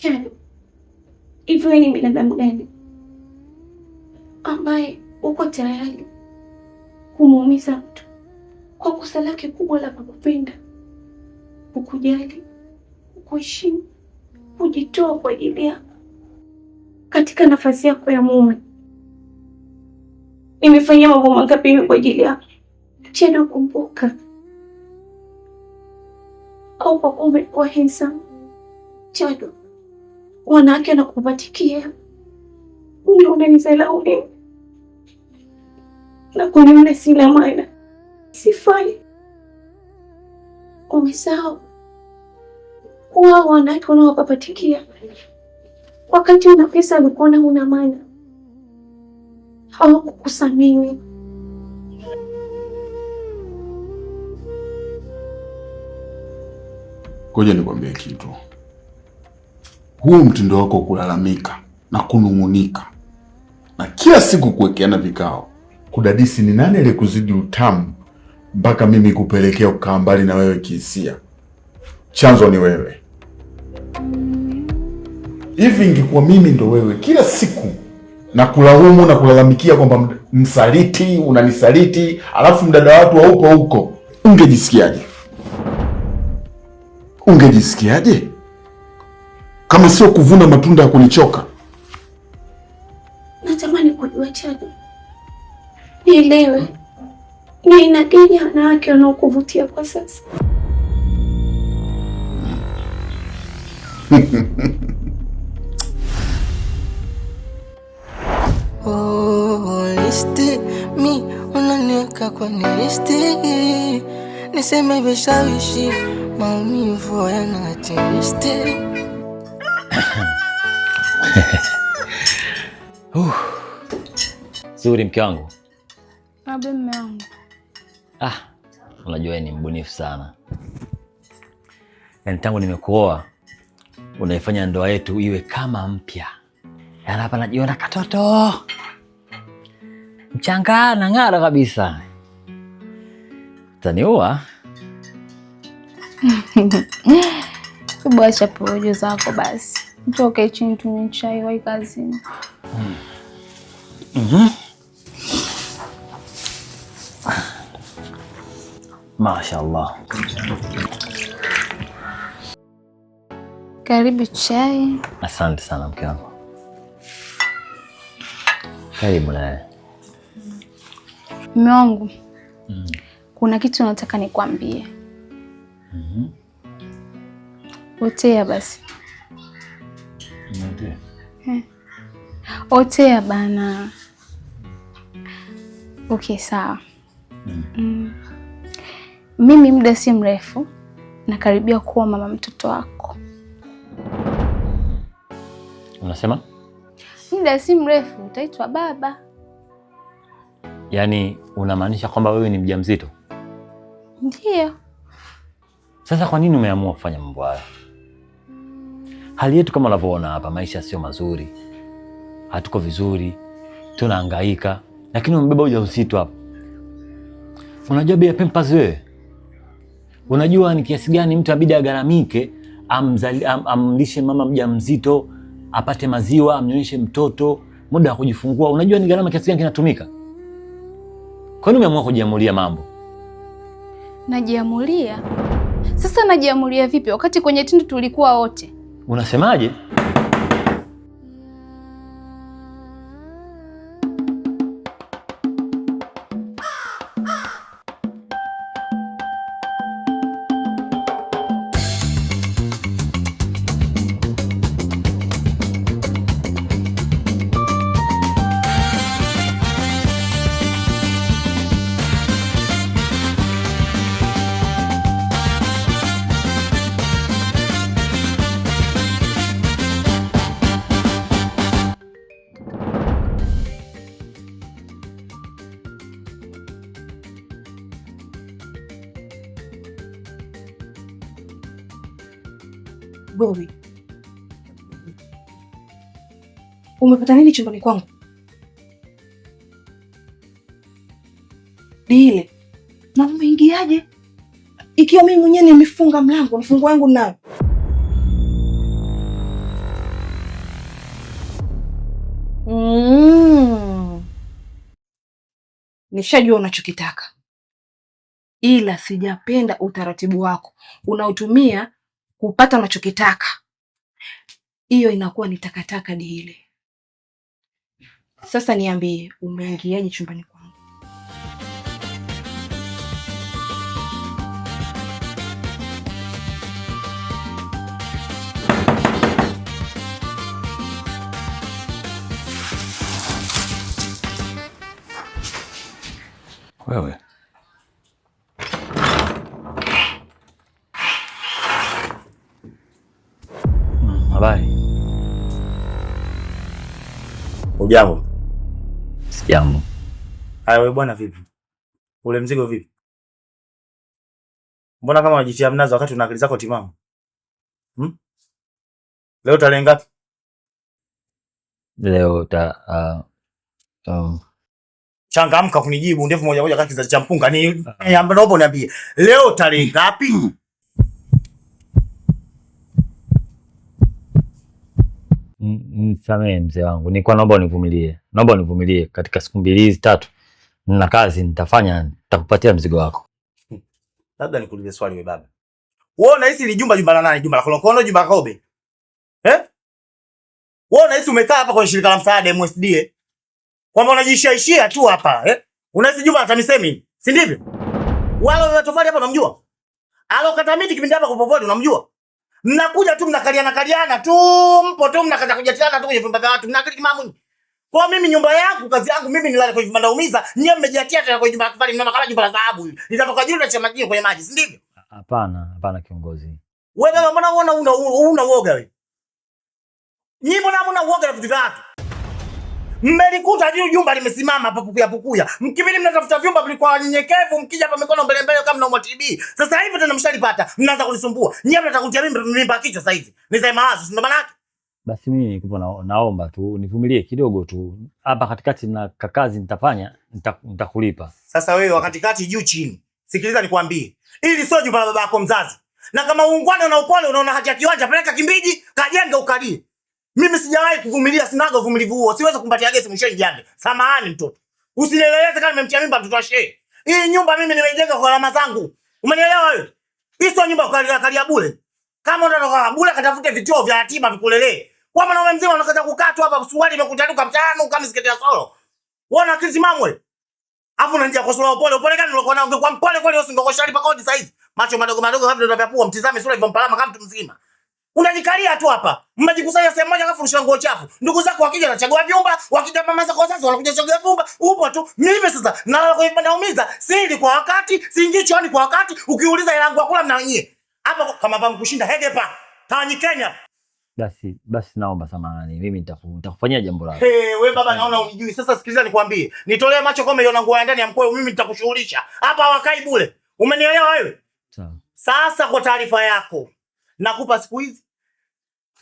Chado, hivyo wewe ni binadamu gani ambaye uko tayari kumuumiza mtu kwa kosa lake kubwa la kukupenda, kukujali, kukuheshimu, kujitoa kwa ajili yako katika nafasi yako ya mume? Nimefanyia mambo mangapi kwa ajili yako? Chado, kumbuka. Au kwa kuwa umekuwa handsome, Chado, wanawake wanakupatikia, ndio unanizalau mimi na kuniona sina maana, sifai. Umesahau kuwa wanawake wanaowapatikia wakati una pesa walikuona huna maana, hawakukusamini. Ngoja nikwambie kitu. Huu mtindo wako kulalamika na kunung'unika na kila siku kuwekeana vikao, kudadisi ni nani aliyekuzidi utamu mpaka mimi kupelekea kukaa mbali na wewe kihisia, chanzo ni wewe. Hivi ingekuwa mimi ndo wewe kila siku na kulaumu na kulalamikia kwamba msaliti, unanisaliti, alafu mdada watu haupo huko, ungejisikiaje? Ungejisikiaje kama sio kuvuna matunda ya kunichoka? Natamani kujua Chado, nielewe ni aina gani ya wanawake wanaokuvutia kwa sasa. Listi mi unaniweka kwenye listi, niseme vishawishi maumivu yanatilisti. Zuri mke wangu. Abe mume wangu. Unajua ni mbunifu sana. Yaani tangu nimekuoa unaifanya ndoa yetu iwe kama mpya. Yaani hapa najiona katoto mchanga na ng'ara kabisa. Taniua. Hebu acha porojo zako basi. Mtoke chini tunywe chai wa kazini. Mashaallah. Karibu chai. Asante sana mke wangu. Karibu naye. Mume wangu. Kuna kitu nataka nikwambie. Otea basi. Otea bana. Okay, sawa. Mimi muda si mrefu nakaribia kuwa mama mtoto wako. Unasema? Muda si mrefu utaitwa baba. Yaani unamaanisha kwamba wewe ni mjamzito? Ndiyo. Sasa kwa nini umeamua kufanya mambo haya? Hali yetu kama unavyoona hapa, maisha sio mazuri. Hatuko vizuri, tunahangaika, lakini umebeba ujauzito hapa. Unajua bei ya Pampers wewe? Unajua ni kiasi gani mtu abidi agaramike amlishe mama mjamzito, apate maziwa, amnyonyeshe mtoto, muda wa kujifungua. Unajua ni gharama kiasi gani kinatumika? Kwa nini umeamua kujiamulia mambo? Najiamulia? Sasa najiamulia vipi wakati kwenye tendo tulikuwa wote? Unasemaje? Wewe umepata nini chumbani kwangu? Dile, na umeingiaje? Ikiwa mimi mwenyewe nimefunga mlango, mfungo wangu nao. nishajua unachokitaka, ila sijapenda utaratibu wako unaotumia kupata unachokitaka. Hiyo inakuwa ni takataka Dile. Sasa niambie, umeingiaje chumbani kwangu? Wewe habari? Ujambo? Sijambo. Haya wewe bwana, vipi? Ule mzigo vipi? Mbona kama unajitia mnazo wakati una akili zako timamu? Leo tarehe ngapi? Leo Changamka kunijibu ndevu moja moja kama kizazi cha mpunga. Naomba uniambie. Leo tarehe ngapi? Nisamehe mzee wangu. Nilikuwa naomba univumilie. Naomba univumilie katika siku 2 hizi 3. Nina kazi nitafanya, nitakupatia mzigo wako. Labda nikuulize swali wewe baba. Wewe unahisi ni jumba la nani? Jumba la Kolokono, jumba la Kobe? Wewe unahisi umekaa hapa kwenye shirika la msaada MSD kwamba unajishaishia tu hapa Unahisi jumba la TAMISEMI, si ndivyo? Wale wanatofali hapa unamjua? Alokata miti kipindi hapa kwa popote unamjua? Mnakuja tu mnakaliana tu, mpo tu mnakaza kujatiana tu kwenye vyumba vya watu. Mnakili kimamu. Kwa mimi nyumba yangu, kazi yangu mimi nilale kwenye vibanda umiza, nyie mmejiatia tena kwenye jumba la kifahari, mnaona kama jumba la dhahabu hili. Litatoka juu na cha maji kwenye maji, si ndivyo? Hapana kiongozi. Wewe baba, mbona una uoga wewe? Nyinyi mbona uoga na vitu vya watu? Mmelikuta jumba limesimama hapa pukuya. Mkibidi mnatafuta vyumba vilikuwa wanyenyekevu, mkija hapa mikono mbele kama mnaumwa TB. Sasa hivi tena mshalipata, mnaanza kunisumbua. Nyinyi mnataka kunitia mimba kichwa sasa hivi. Nizae mawazo, ndio maana yake. Basi mimi nikupo naomba tu nivumilie kidogo tu. Hapa katikati na kazi nitafanya, nitakulipa. Sasa wewe wakati kati juu chini. Sikiliza nikwambie. Ili sio jumba la baba yako mzazi. Na kama uungwana na upole unaona haja ya kiwanja, peleka Kimbiji, kajenge ukalie. Mimi sijawahi kuvumilia, sinaga uvumilivu huo. Siwezi kumpatia gesi mwishoni jande. Samahani mtoto. Usinieleleze kama nimemtia mimba mtoto wa shehe. Hii nyumba mimi nimeijenga kwa gharama zangu. Umenielewa wewe? Hii sio nyumba ukalia bure. Kama unataka bure katafute vituo vya yatima vikulelee. Kwa maana wewe mzima unakaza kukaa tu hapa suruali imekutanuka mtaani kama sketi ya solo. Unaona akili timamu wewe? Afu unanijia kwa sura upole. Upole gani ulikuwa nao? Ungekuwa mpole kweli usingekosha lipa kodi sasa hivi. Macho madogo kama ndio vya pua, mtizame sura hivyo mpalama kama mtu mzima. Unajikalia tu hapa. Mmejikusanya sehemu moja kafu rusha nguo chafu. Ndugu zako wakija wanachagua vyumba, wakija mama zako sasa wanakuja kuchagua vyumba. Upo tu. Mimi sasa nalala kwa ibada umiza. Sili kwa wakati, siingii chooni kwa wakati. Ukiuliza ile yangu kula mna nyie. Hapa kama baba mkushinda hegepa. Tawanyikeni hapa. Basi naomba samahani. Mimi nitakufanyia jambo lako. Wewe baba naona unijui. Sasa sikiliza nikwambie. Nitolee macho kama umeona nguo ya ndani ya mkweo, mimi nitakushughulisha. Hapa hawakai bure. Umenielewa wewe? Sawa. Sasa kwa taarifa yako, nakupa siku hizi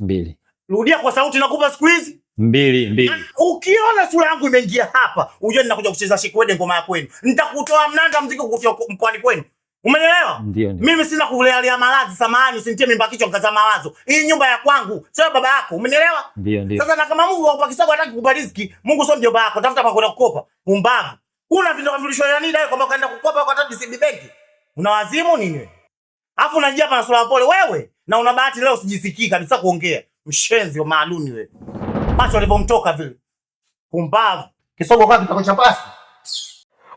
2. Rudia kwa sauti, nakupa siku hizi 2. Ukiona sura yangu imeingia hapa, ujue ninakuja kucheza shikwede ngoma ya kwenu. Nitakutoa mnanda mziki kukutia mkoani kwenu. Umenielewa? Ndio. Mimi sina kulea malazi, samahani, usinitie mimba kichwa mkaza mawazo. Hii nyumba ya kwangu, sio baba yako. Umenielewa? Ndio. Sasa na kama Mungu akupa kisago hataki kukupa riziki, Mungu sio mjomba wako, tafuta pa kwenda kukopa. Umbavu. Una vitu kavilishwa ya nini dai kwamba kaenda kukopa kwa DCB Bank? Una wazimu nini wewe? Alafu unajia hapa na sura pole wewe, na una bahati leo sijisikii kabisa kuongea. Mshenzi wa maaluni wewe. Macho alipomtoka vile. Umbavu. Kisogo kwa kitako cha pasi.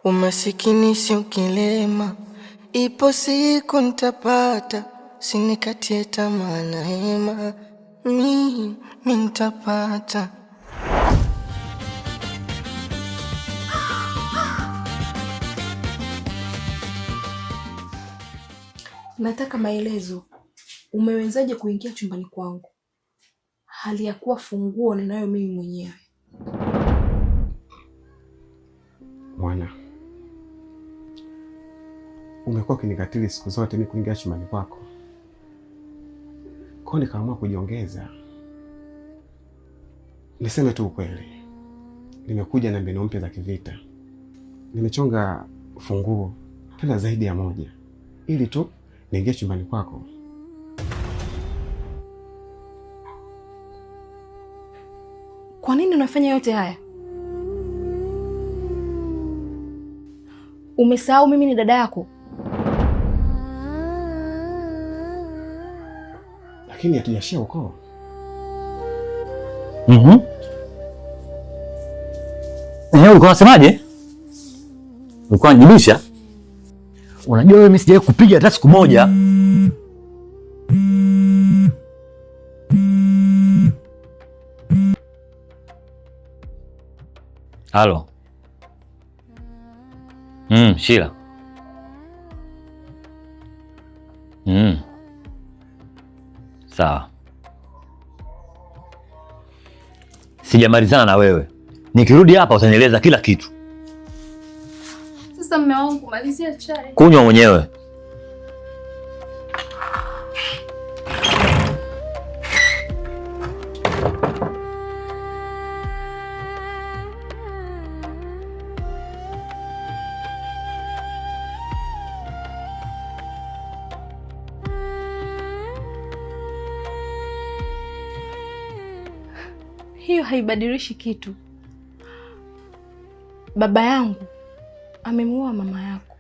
Umasikini si ukilema, ipo siku nitapata, sinikatie tamaa na hema, mimi nitapata. Nataka maelezo. Umewezaje kuingia chumbani kwangu hali ya kuwa funguo ninayo mimi mwenyewe? Mwana, umekuwa ukinikatili siku zote mimi kuingia chumbani kwako. Kwa hiyo nikaamua kujiongeza. Niseme tu ukweli. Nimekuja na mbinu mpya za kivita. Nimechonga funguo tena zaidi ya moja ili tu niingie chumbani kwako. Kwa nini unafanya yote haya? Umesahau mimi ni dada yako? Lakini hatujashia ukoo. Ulikuwa unasemaje? Ulikuwa unajibisha? Unajua wewe mimi sijawahi kupiga hata siku moja. Halo. Sheila. Sawa. Sijamalizana na wewe. Nikirudi hapa utanieleza kila kitu. Sasa mume wangu, malizia chai. Kunywa mwenyewe. Hiyo haibadilishi kitu. Baba yangu amemuoa mama yako,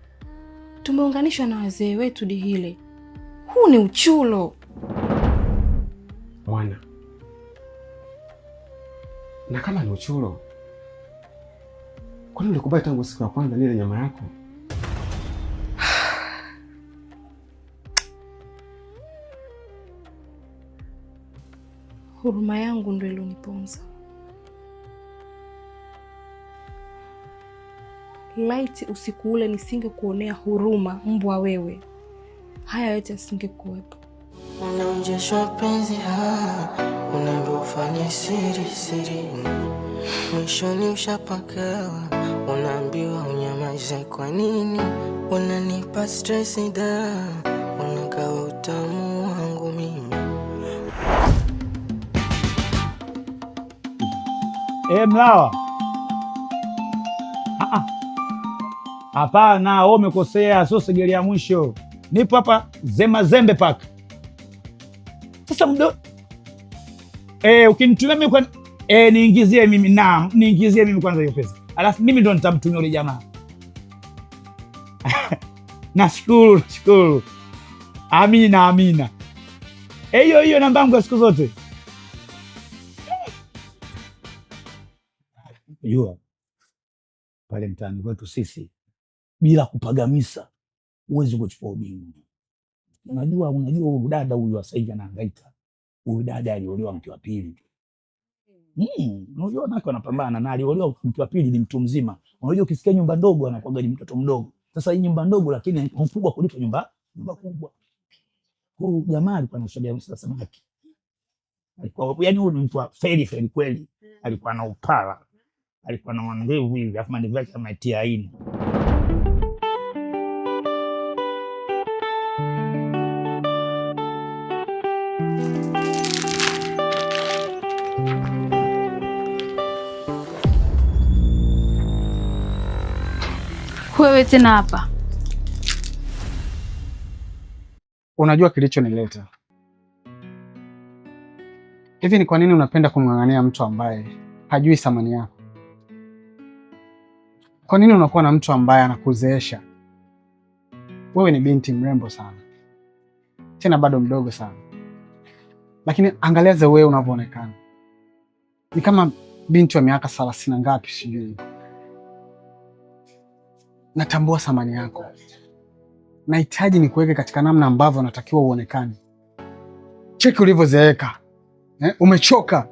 tumeunganishwa na wazee wetu Dihile. Huu ni uchulo Mwana. Na kama ni uchulo, kwani ulikubali tangu siku ya kwanza nile nyama yako? Huruma yangu ndio iloniponza. Laiti usiku ule nisingekuonea huruma, mbwa wewe, haya yote yasingekuwepo. Unaonjeshwa penzi unaambiwa ufanye siri siri, mwishoni ushapakawa, unaambiwa unyamaze. Kwa nini unanipa stress da? Unagawa utamu wangu mimi. Mlawa. Hapana, wewe umekosea, sio segeli ya mwisho. Nipo hapa Zemazembe Park. Sasa mdo ukinitumia mimi kwa niingizie mimi, naam, niingizie mimi kwanza hiyo pesa. Alafu mimi ndo nitamtumia yule jamaa. Nashukuru. Amina. Hiyo namba yangu siku zote. Jua pale mtaani kwetu sisi, bila kupagamisa huwezi kuchukua ubingwa. Unajua huyu dada huyu sasa hivi anahangaika. Huyu dada aliolewa mke wa pili. Unajua nako anapambana na aliolewa mke wa pili, ni mtu mzima. Unajua ukisikia nyumba ndogo anakuwa ni mtoto mdogo. Sasa hii nyumba ndogo lakini mkubwa kuliko nyumba kubwa. Huyu jamaa alikuwa anashabia samaki. Alikuwa yani huyu mtu wa feri kweli. Alikuwa na upala. Alikuwa na mandevu hivi, afu mandevu yake kama tia aina. Wewe tena hapa. Unajua kilichonileta hivi ni kwa nini unapenda kumng'ang'ania mtu ambaye hajui thamani yako? Kwa nini unakuwa na mtu ambaye anakuzeesha? Wewe ni binti mrembo sana, tena bado mdogo sana, lakini angalia za wewe unavyoonekana, ni kama binti wa miaka 30 ngapi sijui. Natambua thamani yako, nahitaji nikuweke katika namna ambavyo natakiwa uonekane. Cheki ulivyozeeka, umechoka.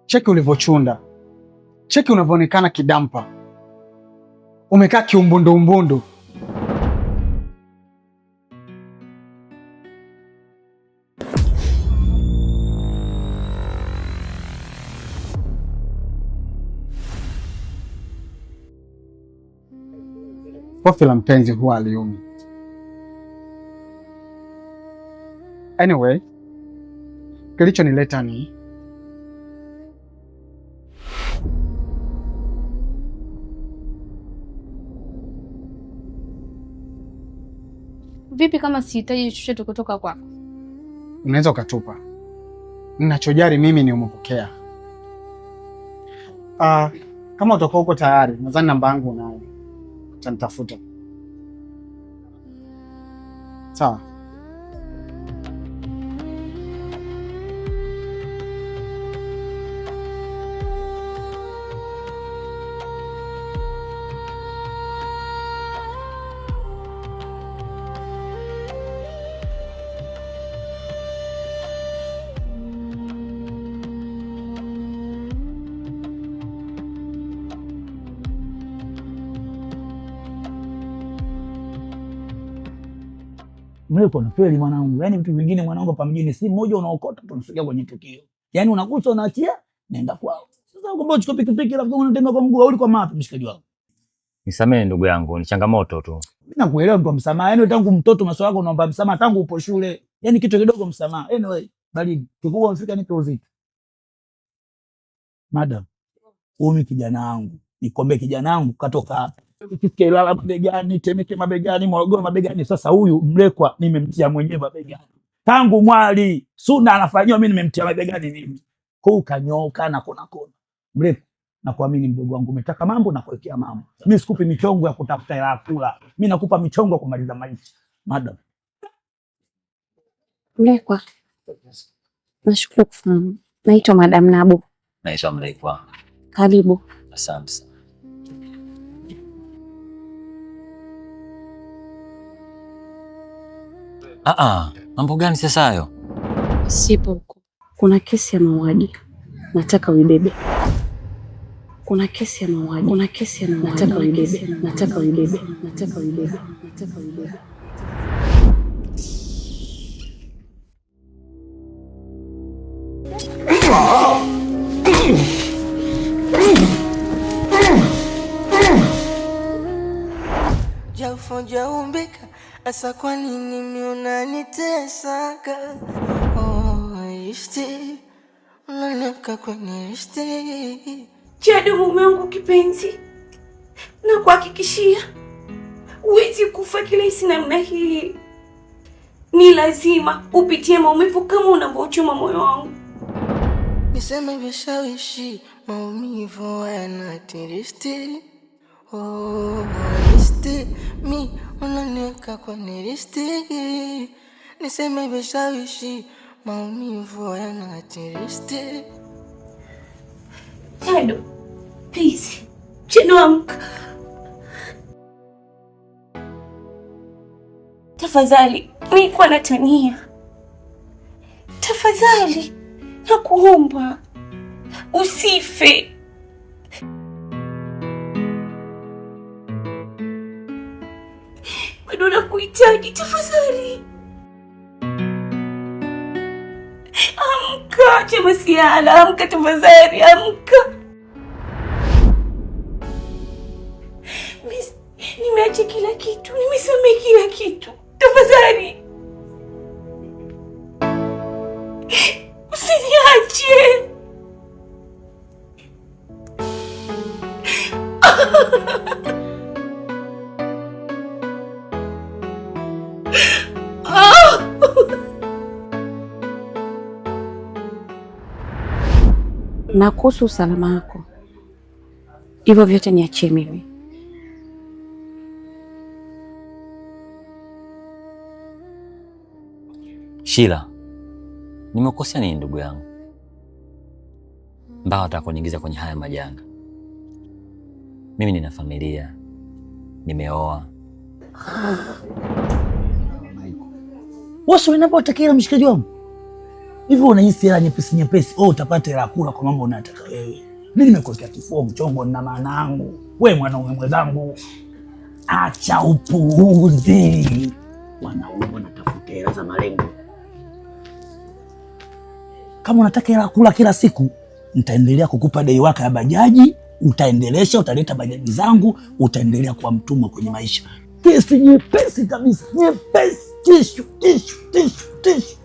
Cheki ulivyochunda, cheki unavyoonekana kidampa, umekaa kiumbundu. Kofi la mpenzi huwa aliumi. Anyway, kilichonileta ni vipi kama sihitaji chochote kutoka kwako? Unaweza ukatupa. Ninachojali mimi ni umepokea. Kama utakuwa uko tayari, nadhani namba yangu unayo. utanitafuta. Sawa. Mleko unafeli mwanangu. Yaani vitu vingine mwanangu hapa mjini si mmoja unaokota tunasikia kwenye tukio. Yaani unakuta unaachia naenda kwao. Sasa uko chukua pikipiki alafu unatembea kwa mguu au kwa mapi mshikaji wangu. Nisamee ndugu yangu, ni changamoto tu. Mimi nakuelewa mtu msamaha. Yaani tangu mtoto maswala yako unaomba msamaha tangu upo shule. Yaani kitu kidogo msamaha. Anyway, bali kikubwa mfika nipe uzito. Madam, huyu kijana wangu, nikombe kijana wangu katoka hapa. Kifike Ilala mabegani, Temeke mabegani, Morogoro mabegani. Sasa huyu Mlekwa nimemtia mwenyewe mabegani. Tangu mwali Suna anafanywa mimi nimemtia mabegani mimi. Kwa kanyoka na kona. Mlekwa, nakuamini mdogo wangu, umetaka mambo na kuwekea mambo. Mimi sikupi michongo ya kutafuta hela kula. Mimi nakupa michongo ya kumaliza maisha. Madam. Mlekwa, nashukuru kufahamu. Naitwa Madam Nabo. Naitwa Mlekwa. Karibu. Asante sana. Mambo gani sasa hayo? Sipo huko. Kuna kesi ya mauaji. Nataka uibebe. Kuna kesi ya mauaji. Kuna kesi ya mauaji. Nataka uibebe. Nataka uibebe. Nataka uibebe. Nataka uibebe. Jafoja umbika asa kwa nini mimi unanitesaka? Oh, ishti unaneka kwenye ishti. Jado mume wangu kipenzi, na kuhakikishia huwezi kufa kirahisi namna hii. Ni lazima upitie maumivu kama unavyochoma moyo wangu. Niseme vishawishi maumivu yanatiristi. Oh, listi mi unaneka kwenye listi. Niseme vishawishi maumivu yanatiristi. Jado, please. Jado, amka. Tafadhali, nilikuwa natania. Tafadhali, nakuomba usife. Bado nakuhitaji, tafadhali. Amka, Chemasiala, amka tafadhali, amka. Nimeacha kila kitu, nimesamehe kila kitu. Tafadhali. Usiniache. Na kuhusu usalama wako, hivyo vyote niachie mimi. Sheila, nimekosea nini ndugu yangu? Mbao atakuniingiza kwenye haya majanga. Mimi nina familia, nimeoa. Wewe unapotakia mshikaji wangu. Hivi unahisi hela nyepesi nyepesi, utapata hela kula kwa mambo unayotaka wewe. Mimi nimekuwekea kifua mchongo na maana yangu. Wewe mwanaume mwenzangu, acha upuuzi. Wanaume wanatafuta hela za malengo. Kama unataka hela kula kila siku, nitaendelea kukupa dai waka ya bajaji, utaendelesha, utaleta bajaji zangu, utaendelea kuwa mtumwa kwenye maisha. Kesi nyepesi kabisa, nyepesi, tishu.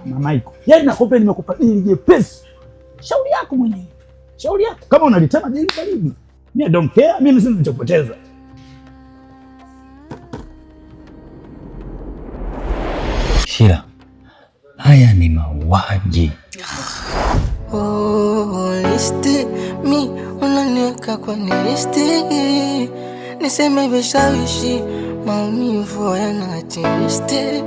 Mama iko. Yaani nakupa nimekupa dili nyepesi. Shauri yako mwenyewe. Shauri yako. Kama unalitema dili karibu. Mimi don't care, mimi sina nichopoteza. Sheila, haya ni mauaji. Oh, listi mi unaneka kwenye listi. niseme vishawishi, maumivu yanatiristi.